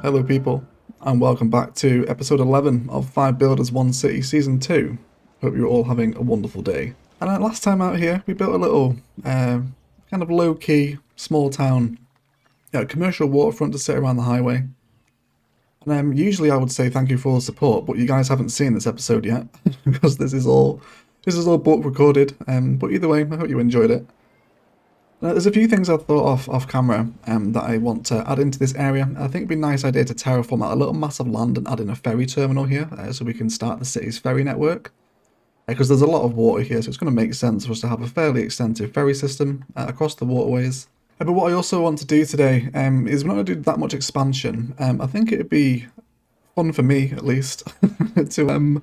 Hello people, and welcome back to episode 11 of 5 Builders 1 City Season 2. Hope you're all having a wonderful day. And last time out here, we built a little kind of low-key, small town commercial waterfront to sit around the highway. And usually I would say thank you for all the support, but you guys haven't seen this episode yet, because this is all book recorded. But either way, I hope you enjoyed it. There's a few things I've thought off camera that I want to add into this area. I think it'd be a nice idea to terraform out a little mass of land and add in a ferry terminal here so we can start the city's ferry network. Because there's a lot of water here, so it's going to make sense for us to have a fairly extensive ferry system across the waterways. But what I also want to do today is we're not going to do that much expansion. I think it would be fun for me, at least, to kind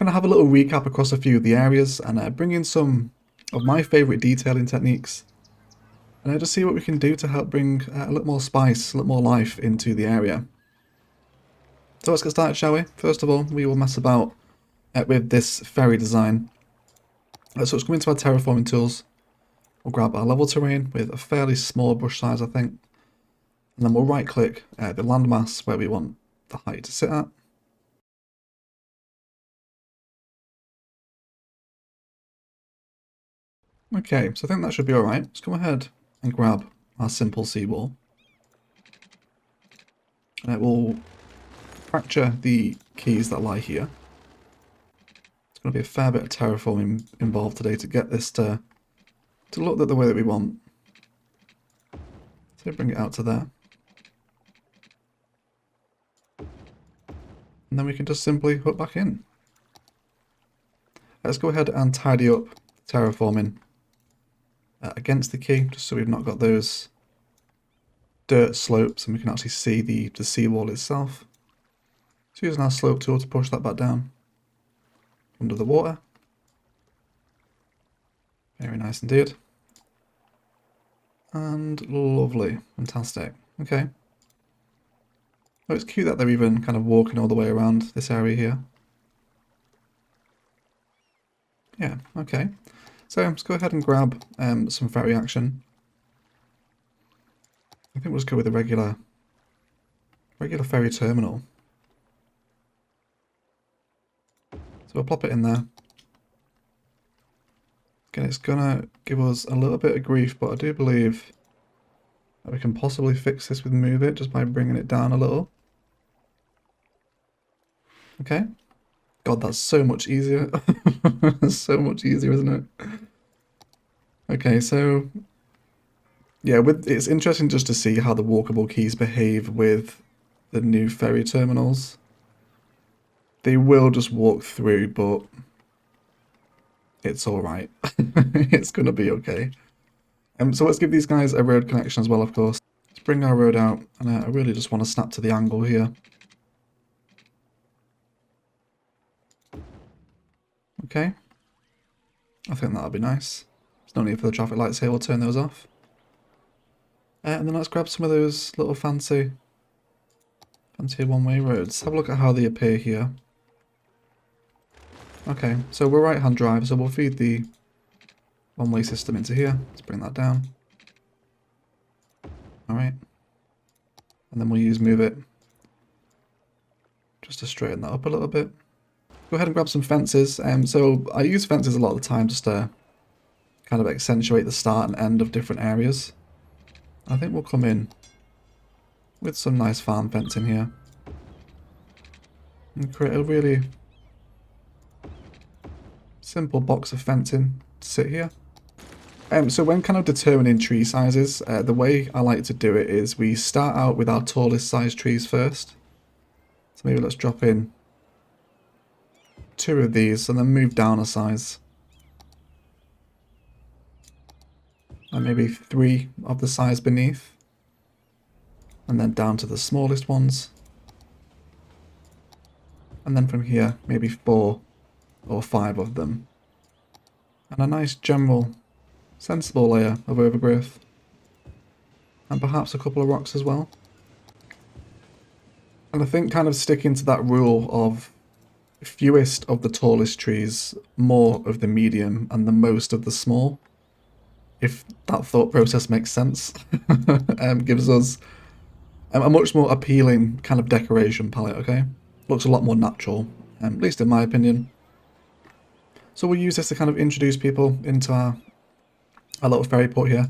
of have a little recap across a few of the areas and bring in some of my favourite detailing techniques. And just see what we can do to help bring a little more spice, a little more life into the area. So let's get started, shall we? First of all, we will mess about with this ferry design. So let's come into our terraforming tools. We'll grab our level terrain with a fairly small brush size, I think. And then we'll right click the landmass where we want the height to sit at. Okay, so I think that should be alright. Let's go ahead and grab our simple seawall. And it will fracture the keys that lie here. It's going to be a fair bit of terraforming involved today to get this to look the way that we want. So bring it out to there. And then we can just simply hook back in. Let's go ahead and tidy up terraforming against the key, just so we've not got those dirt slopes and we can actually see the seawall itself. So using our slope tool to push that back down under the water. Very nice indeed. And lovely. Fantastic. Okay. Oh, it's cute that they're even kind of walking all the way around this area here. Yeah, okay. So let's go ahead and grab some ferry action. I think we'll just go with a regular ferry terminal. So we'll plop it in there. Again, it's gonna give us a little bit of grief, but I do believe that we can possibly fix this with Move It just by bringing it down a little. Okay. God, that's so much easier. So much easier, isn't it? Okay, so yeah, it's interesting just to see how the walkable keys behave with the new ferry terminals. They will just walk through, but it's alright. It's gonna be okay. So let's give these guys a road connection as well, of course. Let's bring our road out, and I really just want to snap to the angle here. Okay. I think that'll be nice. There's no need for the traffic lights here, we'll turn those off. And then let's grab some of those little fancy one-way roads. Have a look at how they appear here. Okay, so we're right-hand drive, so we'll feed the one-way system into here. Let's bring that down. Alright. And then we'll use Move It just to straighten that up a little bit. Go ahead and grab some fences. So I use fences a lot of the time just to kind of accentuate the start and end of different areas. I think we'll come in with some nice farm fencing here and create a really simple box of fencing to sit here. So when kind of determining tree sizes, the way I like to do it is we start out with our tallest size trees first. So maybe let's drop in 2 of these and then move down a size. And maybe 3 of the size beneath. And then down to the smallest ones. And then from here, maybe 4 or 5 of them. And a nice general, sensible layer of overgrowth. And perhaps a couple of rocks as well. And I think kind of sticking to that rule of fewest of the tallest trees, more of the medium, and the most of the small. If that thought process makes sense, gives us A much more appealing kind of decoration palette, okay? Looks a lot more natural, at least in my opinion. So we'll use this to kind of introduce people into our little ferry port here.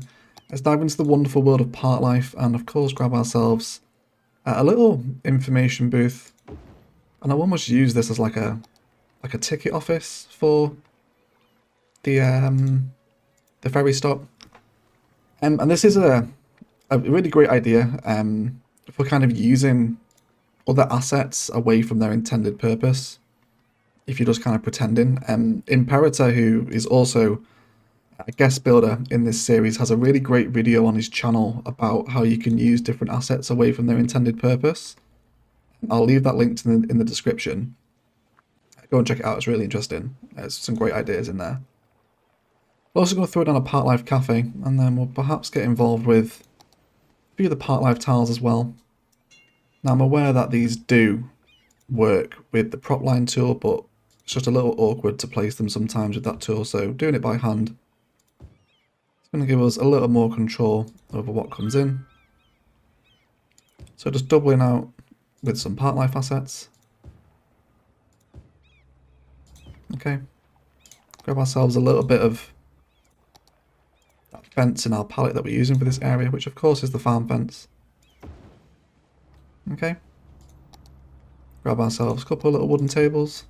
Let's dive into the wonderful world of part life and of course grab ourselves a little information booth. And I'll almost use this as like a ticket office for the ferry stop. And this is a really great idea for kind of using other assets away from their intended purpose. If you're just kind of pretending. Imperator, who is also a guest builder in this series, has a really great video on his channel about how you can use different assets away from their intended purpose. I'll leave that linked in the description. Go and check it out, it's really interesting. There's some great ideas in there. We're also going to throw down a Part Life cafe, and then we'll perhaps get involved with a few of the Part Life tiles as well. Now I'm aware that these do work with the prop line tool, but it's just a little awkward to place them sometimes with that tool, so doing it by hand is going to give us a little more control over what comes in. So just doubling out with some Part Life assets. Okay, grab ourselves a little bit of that fence in our palette that we're using for this area, which of course is the farm fence. Okay, grab ourselves a couple of little wooden tables.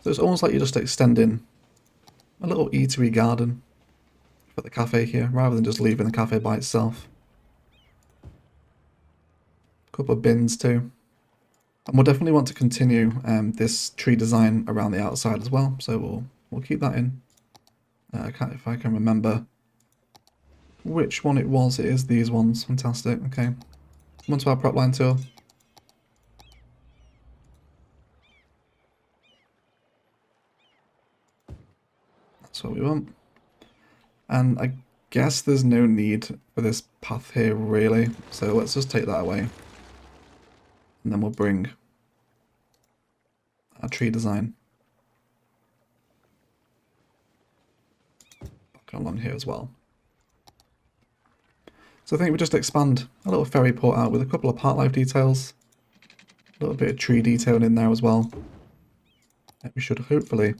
So it's almost like you're just extending a little eatery garden for the cafe here, rather than just leaving the cafe by itself. A couple of bins too. And we'll definitely want to continue this tree design around the outside as well, so we'll keep that in. If I can remember which one it was, it is these ones. Fantastic. Okay, onto our prop line tool. That's what we want. And I guess there's no need for this path here really, so let's just take that away. And then we'll bring our tree design back along here as well. So I think we just expand a little ferry port out with a couple of part life details, a little bit of tree detailing in there as well. And we should hopefully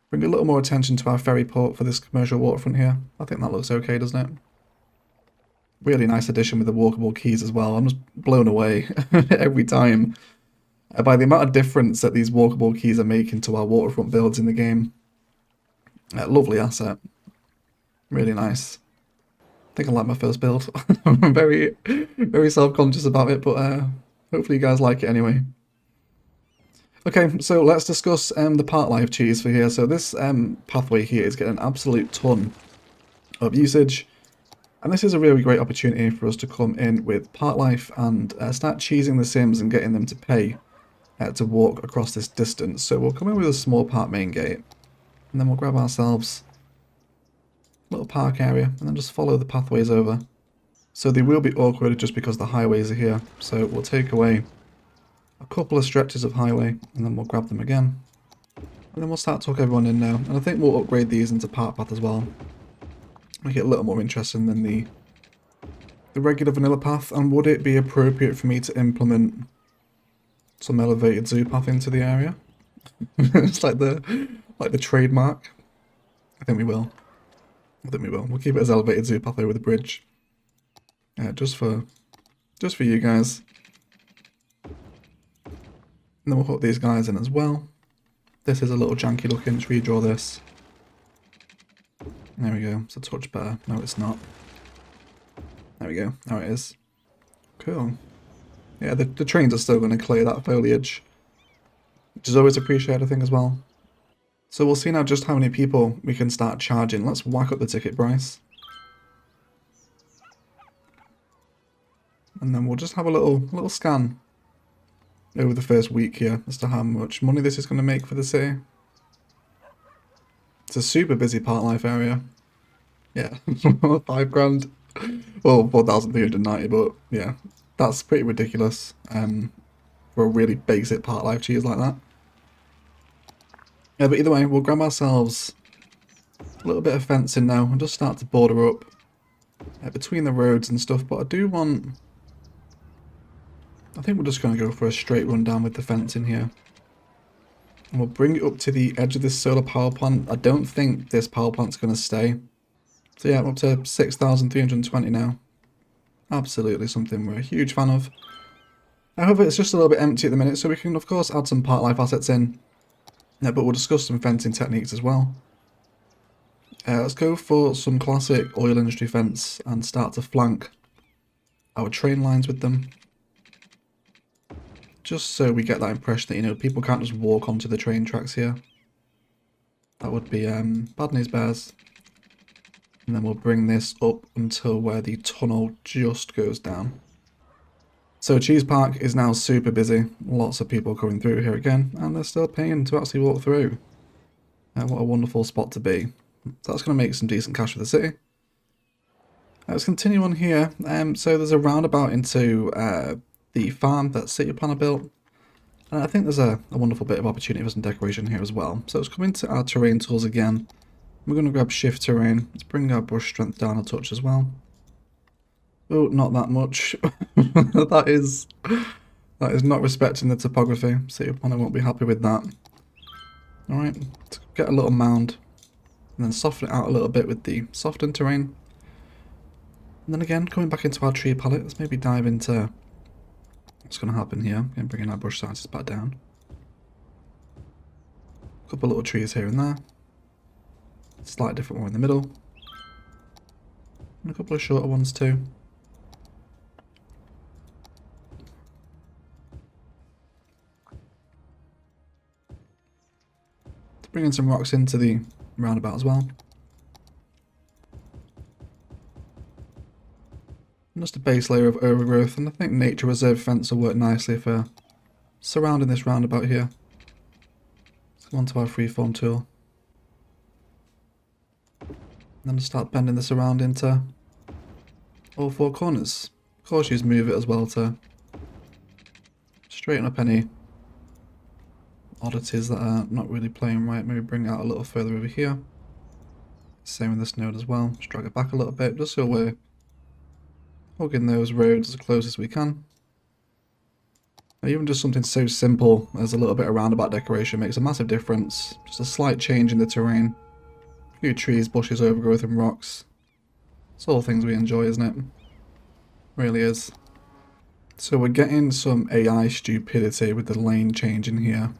bring a little more attention to our ferry port for this commercial waterfront here. I think that looks okay, doesn't it? Really nice addition with the walkable quays as well. I'm just blown away every time by the amount of difference that these walkable quays are making to our waterfront builds in the game. Lovely asset. Really nice. I think I like my first build. I'm very self-conscious about it, but hopefully you guys like it anyway. Okay, so let's discuss the part life cheese for here. So this pathway here is getting an absolute ton of usage. And this is a really great opportunity for us to come in with part life and start cheesing the Sims and getting them to pay to walk across this distance. So we'll come in with a small park main gate, and then we'll grab ourselves a little park area, and then just follow the pathways over. So they will be awkward just because the highways are here. So we'll take away a couple of stretches of highway, and then we'll grab them again. And then we'll start to hook everyone in now. And I think we'll upgrade these into park path as well. Make it a little more interesting than the regular vanilla path. And would it be appropriate for me to implement some elevated zoo path into the area? It's like the trademark. I think we will. We'll keep it as elevated zoo path over the bridge. Just for you guys. And then we'll hook these guys in as well. This is a little janky looking. Let's redraw this. There we go. It's a touch better. No, it's not. There we go. Now it is. Cool. Yeah, the trains are still going to clear that foliage, which is always appreciated, I think, as well. So we'll see now just how many people we can start charging. Let's whack up the ticket price. And then we'll just have a little scan over the first week here as to how much money this is going to make for the city. It's a super busy part life area. Yeah, 5 grand. Well, 4,390, but yeah, that's pretty ridiculous for a really basic part life cheese like that. Yeah, but either way, we'll grab ourselves a little bit of fencing now and just start to border up between the roads and stuff. But I do want I think we're just going to go for a straight run down with the fence in here. And we'll bring it up to the edge of this solar power plant. I don't think this power plant's going to stay. So yeah, I'm up to 6,320 now. Absolutely something we're a huge fan of. However, it's just a little bit empty at the minute, so we can of course add some part life assets in. Yeah, but we'll discuss some fencing techniques as well. Let's go for some classic oil industry fence and start to flank our train lines with them. Just so we get that impression that, you know, people can't just walk onto the train tracks here. That would be bad news bears. And then we'll bring this up until where the tunnel just goes down. So Cheese Park is now super busy. Lots of people coming through here again, and they're still paying to actually walk through. What a wonderful spot to be. So that's going to make some decent cash for the city. Let's continue on here. So there's a roundabout into the farm that City Planner built. And I think there's a wonderful bit of opportunity for some decoration here as well. So let's come into our terrain tools again. We're going to grab shift terrain. Let's bring our brush strength down a touch as well. Oh, not that much. that is not respecting the topography. City Planner won't be happy with that. Alright, let's get a little mound. And then soften it out a little bit with the softened terrain. And then again, coming back into our tree palette, let's maybe dive into what's going to happen here. Again, bringing our brush sizes back down. A couple little trees here and there. Slight different one in the middle. And a couple of shorter ones too. Let's bring in some rocks into the roundabout as well. And just a base layer of overgrowth, and I think nature reserve fence will work nicely for surrounding this roundabout here. Let's go on to our freeform tool. And then start bending this around into all four corners. Of course, use move it as well to straighten up any oddities that are not really playing right. Maybe bring it out a little further over here. Same with this node as well. Just drag it back a little bit, just so we're hugging those roads as close as we can. Now, even just something so simple as a little bit of roundabout decoration makes a massive difference. Just a slight change in the terrain. A few trees, bushes, overgrowth and rocks. It's all things we enjoy, isn't it? Really is. So we're getting some AI stupidity with the lane change in here.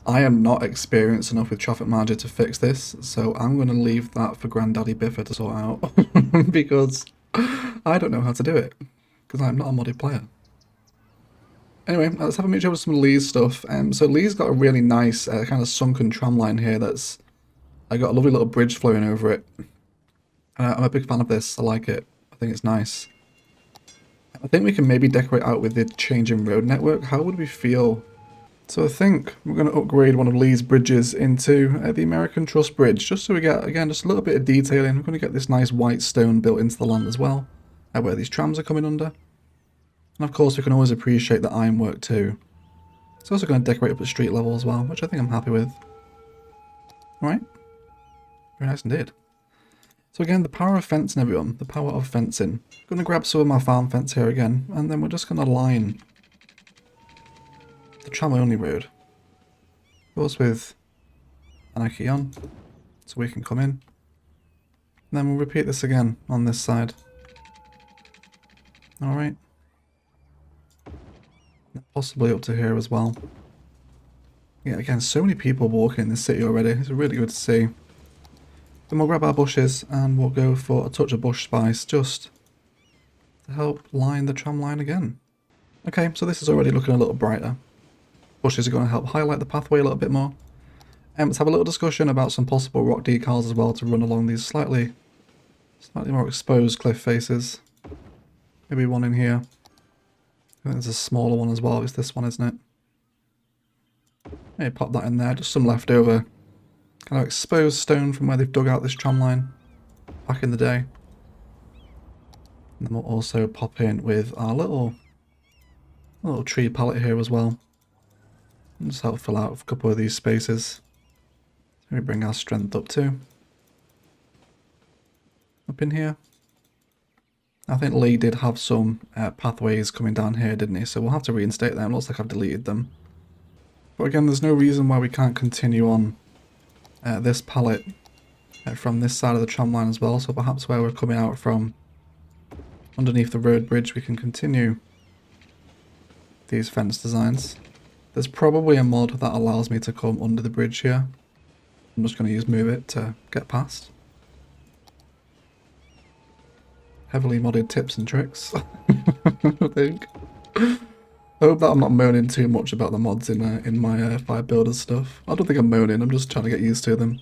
I am not experienced enough with traffic manager to fix this, so I'm going to leave that for Granddaddy Biffa to sort out, because I don't know how to do it, because I'm not a modded player. Anyway, let's have a mooch over some Lee's stuff. So Lee's got a really nice kind of sunken tram line here that's, I got a lovely little bridge flowing over it. I'm a big fan of this, I like it, I think it's nice. I think we can maybe decorate out with the change in road network. How would we feel? So I think we're going to upgrade one of Lee's bridges into the American Trust Bridge, just so we get, again, just a little bit of detailing. We're going to get this nice white stone built into the land as well, where these trams are coming under. And of course we can always appreciate the ironwork too. It's also going to decorate up at street level as well, which I think I'm happy with. Alright, very nice indeed. So again, the power of fencing, everyone, the power of fencing. I'm going to grab some of my farm fence here again, and then we're just going to line the tram only road. Of course with anarchy on, so we can come in. And then we'll repeat this again on this side. Alright. Possibly up to here as well. Yeah, again, so many people walking in this city already. It's really good to see. Then we'll grab our bushes and we'll go for a touch of bush spice just to help line the tram line again. Okay, so this is already looking a little brighter. Bushes are going to help highlight the pathway a little bit more. And let's have a little discussion about some possible rock decals as well to run along these slightly more exposed cliff faces. Maybe one in here. I think there's a smaller one as well. It's this one, isn't it? Maybe pop that in there. Just some leftover kind of exposed stone from where they've dug out this tram line back in the day. And then we'll also pop in with our little tree palette here as well. And just help fill out a couple of these spaces. Maybe bring our strength up too. Up in here. I think Lee did have some pathways coming down here, didn't he? So we'll have to reinstate them. Looks like I've deleted them. But again, there's no reason why we can't continue on this pallet from this side of the tram line as well. So perhaps where we're coming out from underneath the road bridge, we can continue these fence designs. There's probably a mod that allows me to come under the bridge here. I'm just going to use move it to get past. Heavily modded tips and tricks, I think. I hope that I'm not moaning too much about the mods in my 5 Builders stuff. I don't think I'm moaning, I'm just trying to get used to them.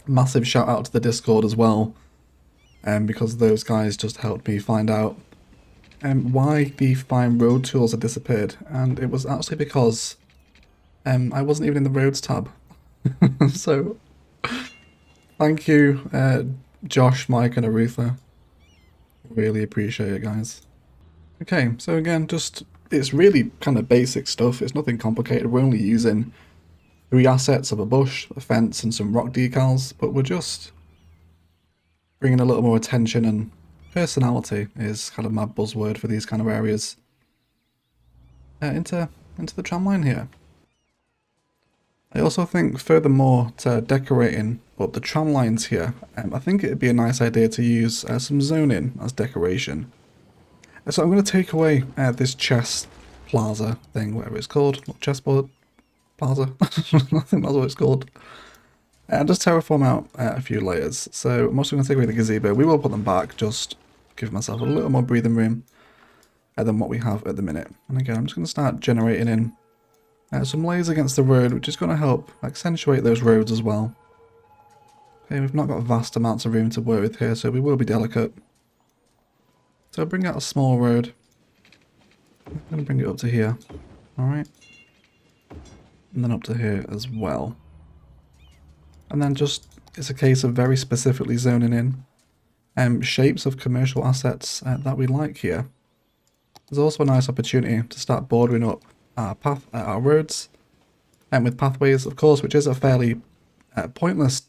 Massive shout out to the Discord as well, because those guys just helped me find out why the Find Road tools had disappeared, and it was actually because I wasn't even in the Roads tab. So, thank you, Josh, Mike, and Aretha. Really appreciate it, guys. Okay, so again, it's really kind of basic stuff. It's nothing complicated. We're only using 3 assets of a bush, a fence, and some rock decals, but we're just bringing a little more attention, and personality is kind of my buzzword for these kind of areas into the tramline here. I also think, furthermore to decorating up the tram lines here, I think it'd be a nice idea to use some zoning as decoration. So I'm going to take away this chest plaza thing, whatever it's called, not chessboard plaza, I think that's what it's called. And just terraform out a few layers. So I'm also going to take away the gazebo. We will put them back, just give myself a little more breathing room than what we have at the minute. And again, I'm just going to start generating in some layers against the road, which is going to help accentuate those roads as well. Okay, we've not got vast amounts of room to work with here, so we will be delicate. So I'll bring out a small road. I'm going to bring it up to here. Alright. And then up to here as well. And then it's a case of very specifically zoning in shapes of commercial assets that we like here. There's also a nice opportunity to start bordering up our roads, and with pathways, of course, which is a fairly pointless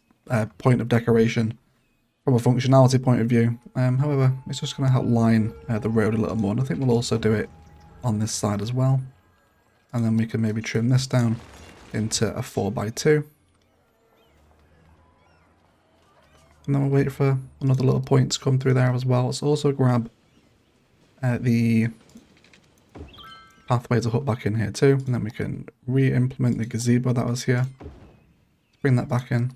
point of decoration from a functionality point of view. However, it's just going to help line the road a little more, and I think we'll also do it on this side as well. And then we can maybe trim this down into a 4x2. And then we'll wait for another little point to come through there as well. Let's also grab the pathway to hook back in here too, and then we can re-implement the gazebo that was here. Let's bring that back in.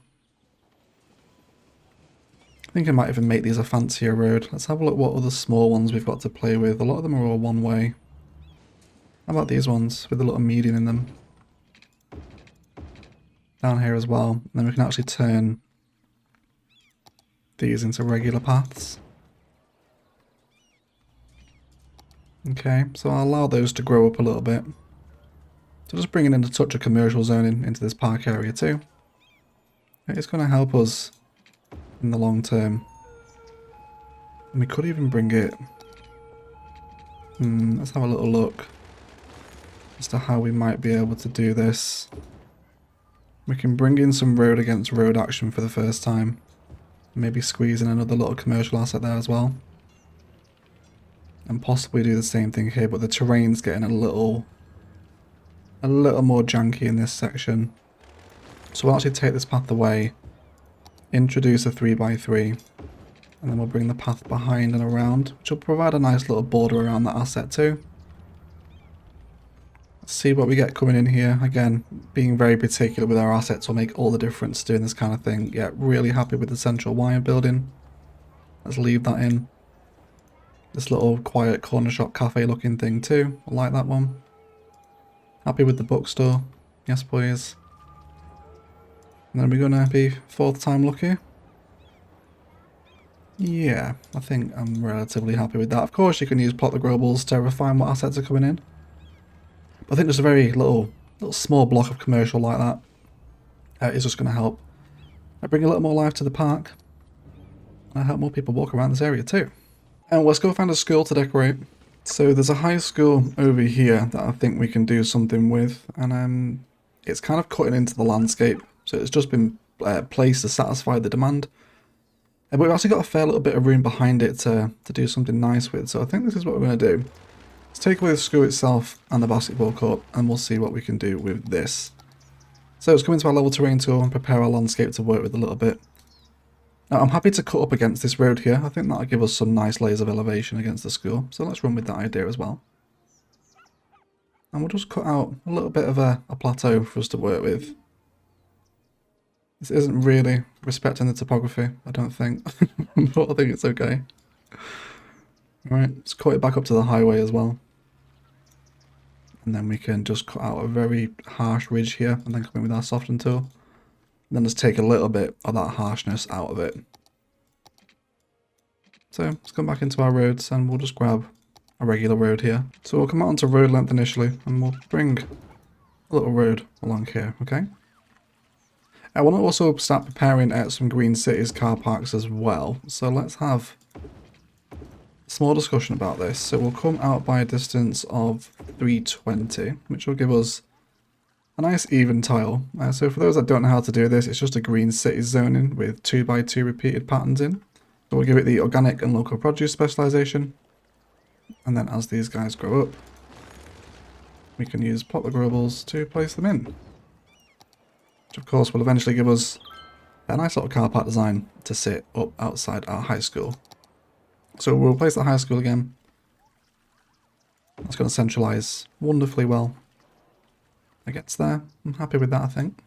I think I might even make these a fancier road. Let's have a look what other small ones we've got to play with. A lot of them are all one way. How about these ones with a little median in them? Down here as well. And then we can actually turn these into regular paths. Okay, so I'll allow those to grow up a little bit. So just bringing in a touch of commercial zoning into this park area too. It's going to help us in the long term. And we could even bring it... let's have a little look as to how we might be able to do this. We can bring in some road against road action for the first time. Maybe squeeze in another little commercial asset there as well. And possibly do the same thing here, but the terrain's getting a little more janky in this section. So we'll actually take this path away, introduce a 3x3, and then we'll bring the path behind and around, which will provide a nice little border around that asset too. Let's see what we get coming in here. Again, being very particular with our assets will make all the difference doing this kind of thing. Yeah, really happy with the central wire building. Let's leave that in. This little quiet corner shop cafe looking thing too. I like that one. Happy with the bookstore. Yes, please. And then we're going to be 4th time lucky. Yeah, I think I'm relatively happy with that. Of course, you can use plot the globals to refine what assets are coming in. But I think just a very little small block of commercial like that is just going to help bring a little more life to the park. And help more people walk around this area too. And let's go find a school to decorate. So there's a high school over here that I think we can do something with, and it's kind of cutting into the landscape. So it's just been placed to satisfy the demand. But we've actually got a fair little bit of room behind it to do something nice with. So I think this is what we're going to do. Let's take away the school itself and the basketball court, and we'll see what we can do with this. So let's come into our level terrain tool and prepare our landscape to work with a little bit. Now I'm happy to cut up against this road here. I think that'll give us some nice layers of elevation against the school. So let's run with that idea as well. And we'll just cut out a little bit of a plateau for us to work with. This isn't really respecting the topography, I don't think. But I think it's okay. Alright, let's cut it back up to the highway as well. And then we can just cut out a very harsh ridge here and then come in with our soften tool. And then just take a little bit of that harshness out of it. So let's come back into our roads and we'll just grab a regular road here. So we'll come out onto road length initially and we'll bring a little road along here, okay? I want to also start preparing some Green Cities car parks as well. So let's have a small discussion about this. So we'll come out by a distance of 320, which will give us a nice even tile. So for those that don't know how to do this, it's just a Green Cities zoning with 2x2 repeated patterns in. So we'll give it the organic and local produce specialization. And then as these guys grow up, we can use plot the growables to place them in. Which of course will eventually give us a nice little car park design to sit up outside our high school. So we'll place the high school again. That's going to centralize wonderfully well against there. I'm happy with that, I think.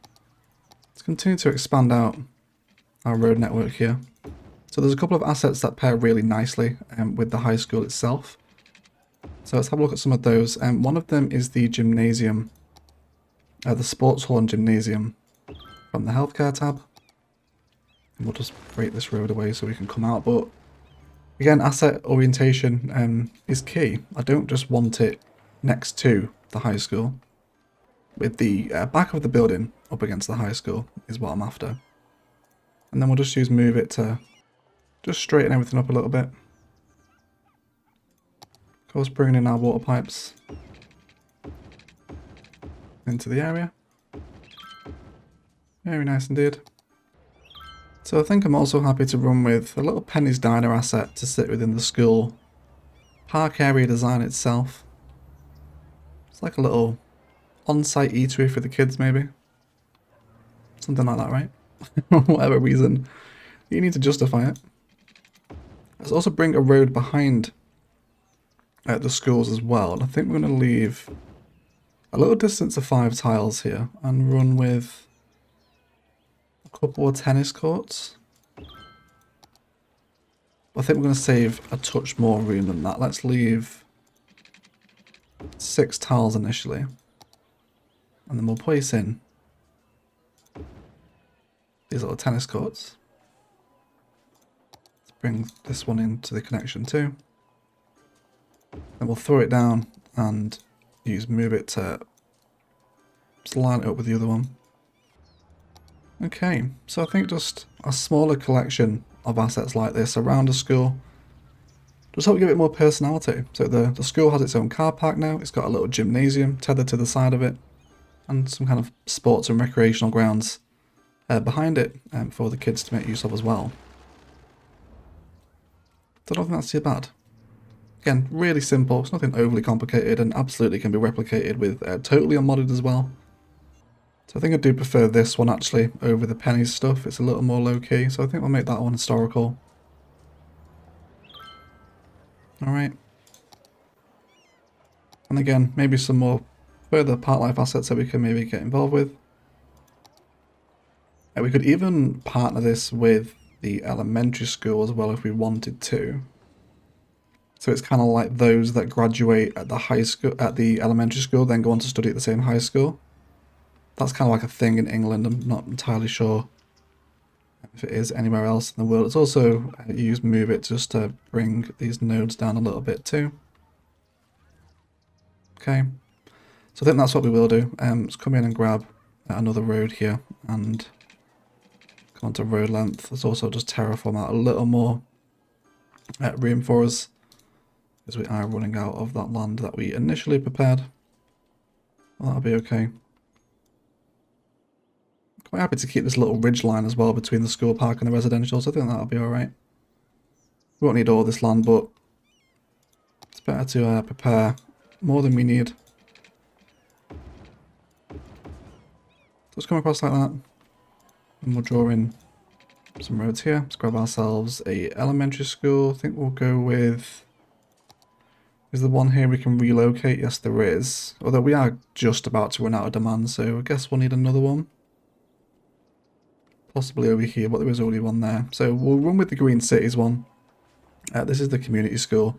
Let's continue to expand out our road network here. So there's a couple of assets that pair really nicely with the high school itself. So let's have a look at some of those. One of them is the Gymnasium, the Sports Hall and Gymnasium from the Healthcare tab. And we'll just break this road away so we can come out. But again, asset orientation is key. I don't just want it next to the high school. With the back of the building up against the high school is what I'm after. And then we'll just use move it to just straighten everything up a little bit. Of course, bringing in our water pipes into the area. Very nice indeed. So I think I'm also happy to run with a little Penny's Diner asset to sit within the school park area design itself. It's like a little on-site eatery for the kids maybe. Something like that, right? For whatever reason. You need to justify it. Let's also bring a road behind the schools as well. And I think we're going to leave a little distance of 5 tiles here and run with a couple of tennis courts. I think we're going to save a touch more room than that. Let's leave 6 tiles initially. And then we'll place in these little tennis courts. Let's bring this one into the connection too. Then we'll throw it down and use move it to just line it up with the other one. Okay, so I think just a smaller collection of assets like this around a school just help give it more personality. So the school has its own car park now. It's got a little gymnasium tethered to the side of it and some kind of sports and recreational grounds behind it for the kids to make use of as well. So I don't think that's too bad. Again, really simple, it's nothing overly complicated and absolutely can be replicated with totally unmodded as well. So I think I do prefer this one actually over the pennies stuff. It's a little more low-key, so I think we'll make that one historical. Alright. And again, maybe some more further part life assets that we can maybe get involved with. We could even partner this with the elementary school as well if we wanted to. So it's kind of like those that graduate at the high school, at the elementary school, then go on to study at the same high school. That's kind of like a thing in England. I'm not entirely sure if it is anywhere else in the world. It's also used move it just to bring these nodes down a little bit too. Okay, so I think that's what we will do. Let's come in and grab another road here and come onto road length. Let's also just terraform out a little more room for us, because we are running out of that land that we initially prepared. Well, that'll be okay. quite happy to keep this little ridge line as well between the school park and the residential, so I think that'll be alright. We won't need all this land, but it's better to prepare more than we need. Just come across like that, and we'll draw in some roads here. Let's grab ourselves a elementary school. I think we'll go with... Is the one here we can relocate? Yes, there is. Although we are just about to run out of demand, so I guess we'll need another one. Possibly over here, but there is already one there. So we'll run with the Green Cities one. This is the community school.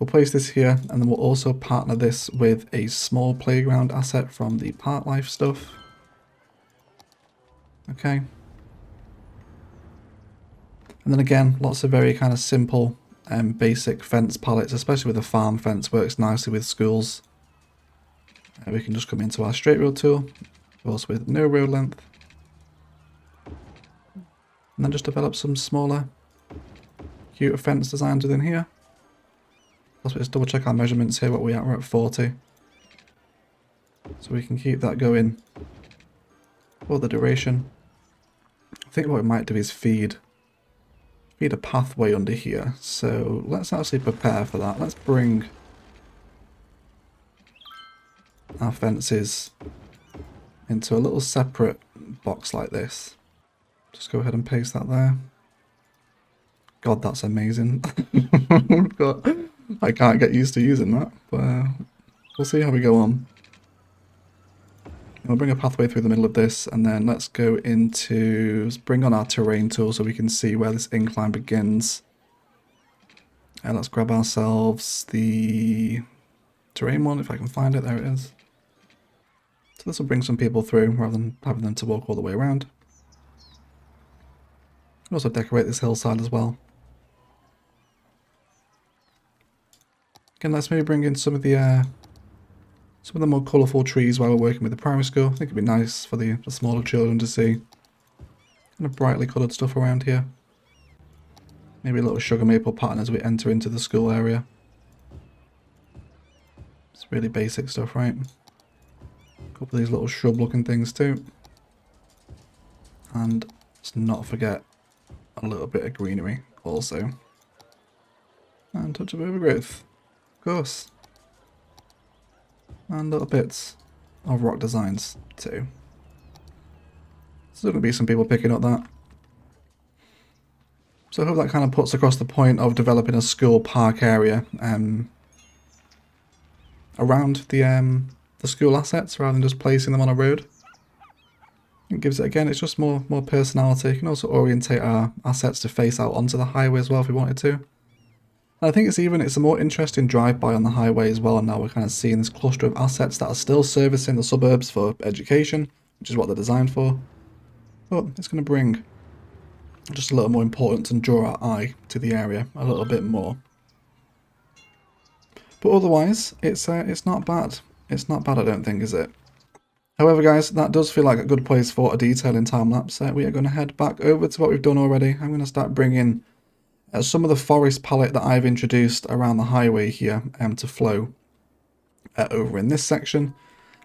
We'll place this here, and then we'll also partner this with a small playground asset from the Park Life stuff. Okay. And then again, lots of very kind of simple basic fence palettes, especially with the farm fence, works nicely with schools. We can just come into our straight road tool, of course with no road length. And then just develop some smaller, cuter fence designs within here. Let's just double check our measurements here, what we're at 40. So we can keep that going for the duration. I think what we might do is feed a pathway under here. So let's actually prepare for that. Let's bring our fences into a little separate box like this. Just go ahead and paste that there. God, that's amazing. God, I can't get used to using that, but we'll see how we go on. We'll bring a pathway through the middle of this, and then let's go into... Let's bring on our terrain tool so we can see where this incline begins. And let's grab ourselves the terrain one, if I can find it. There it is. So this will bring some people through, rather than having them to walk all the way around. Also decorate this hillside as well. Again, let's maybe bring in some of the more colourful trees while we're working with the primary school. I think it'd be nice for the smaller children to see kind of brightly coloured stuff around here. Maybe a little sugar maple pattern as we enter into the school area. It's really basic stuff, right? A couple of these little shrub looking things too. And let's not forget a little bit of greenery also. And a touch of overgrowth, of course. And little bits of rock designs too. So there's going to be some people picking up that. So I hope that kind of puts across the point of developing a school park area around the school assets rather than just placing them on a road. It gives it, again, it's just more personality. You can also orientate our assets to face out onto the highway as well if we wanted to. And I think it's a more interesting drive-by on the highway as well, and now we're kind of seeing this cluster of assets that are still servicing the suburbs for education, which is what they're designed for. But it's going to bring just a little more importance and draw our eye to the area a little bit more. But otherwise, it's not bad. It's not bad, I don't think, is it? However, guys, that does feel like a good place for a detailing time-lapse. We are going to head back over to what we've done already. I'm going to start bringing some of the forest palette that I've introduced around the highway here to flow over in this section.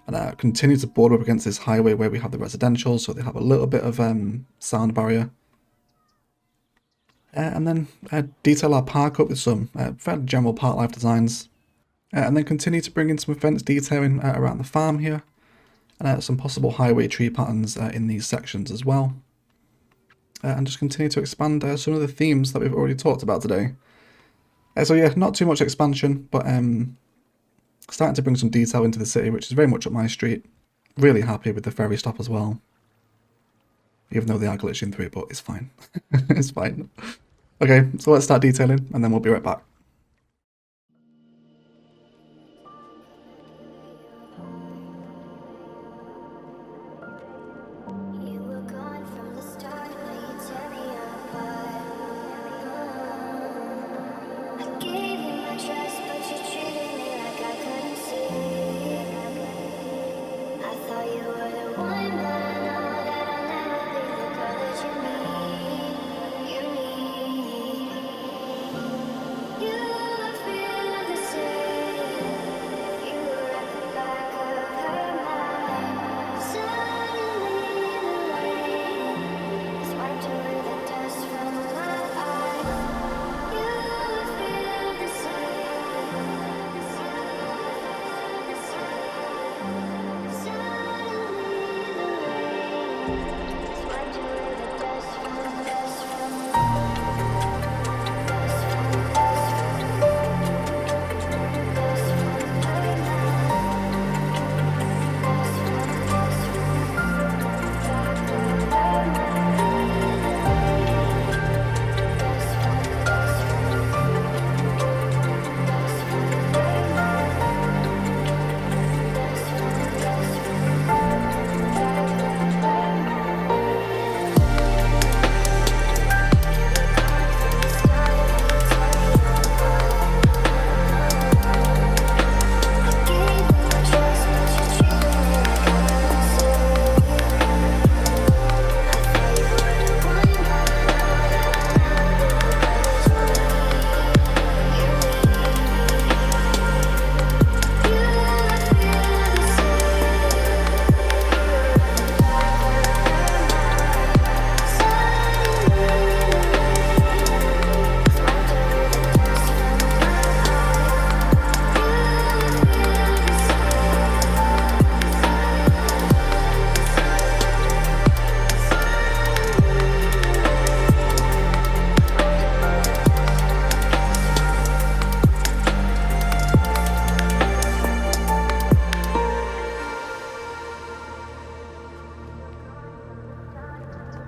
And continue to border up against this highway where we have the residential, so they have a little bit of sound barrier. And then detail our park up with some fairly general park life designs. And then continue to bring in some fence detailing around the farm here. And some possible highway tree patterns in these sections as well. And just continue to expand some of the themes that we've already talked about today. So yeah, not too much expansion, but starting to bring some detail into the city, which is very much up my street. Really happy with the ferry stop as well. Even though they are glitching through it, but it's fine. It's fine. Okay, so let's start detailing, and then we'll be right back. You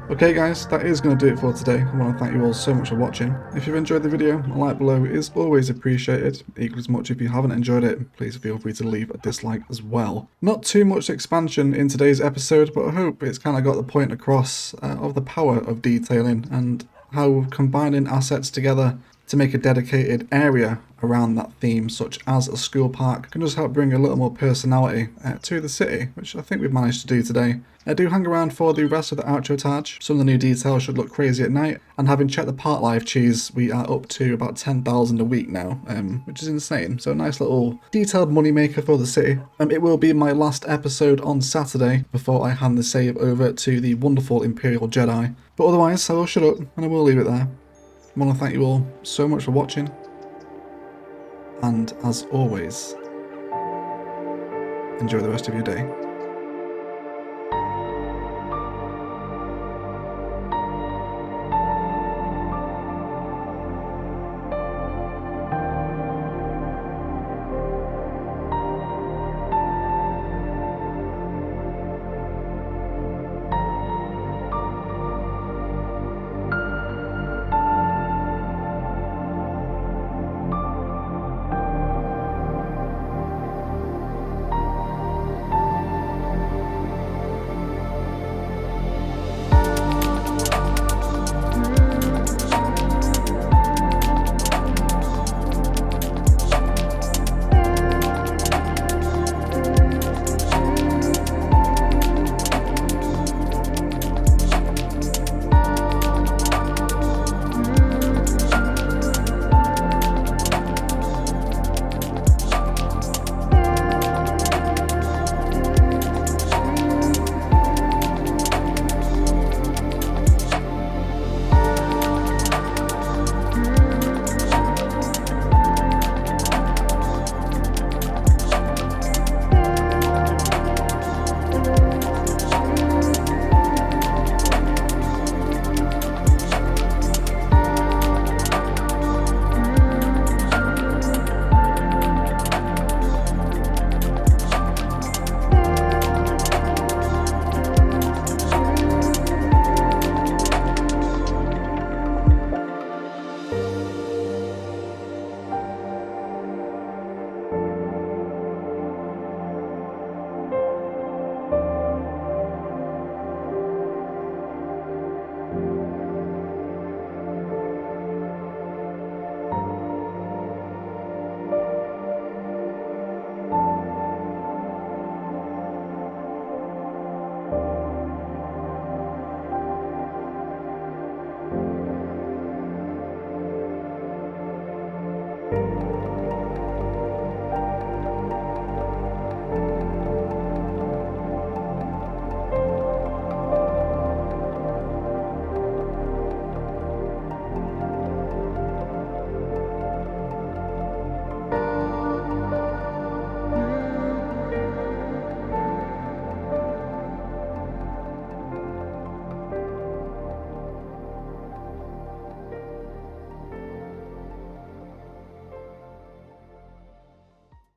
Okay guys, that is going to do it for today. I want to thank you all so much for watching. If you've enjoyed the video, a like below is always appreciated. Equally as much if you haven't enjoyed it, please feel free to leave a dislike as well. Not too much expansion in today's episode, but I hope it's kind of got the point across of the power of detailing and how combining assets together to make a dedicated area around that theme, such as a school park, can just help bring a little more personality to the city, which I think we've managed to do today. I do hang around for the rest of the outro tag. Some of the new details should look crazy at night, and having checked the part life cheese, we are up to about 10,000 a week now, which is insane. So a nice little detailed moneymaker for the city. It will be my last episode on Saturday before I hand the save over to the wonderful Imperial Jedi. But otherwise, I will shut up and I will leave it there. I want to thank you all so much for watching, and as always, enjoy the rest of your day.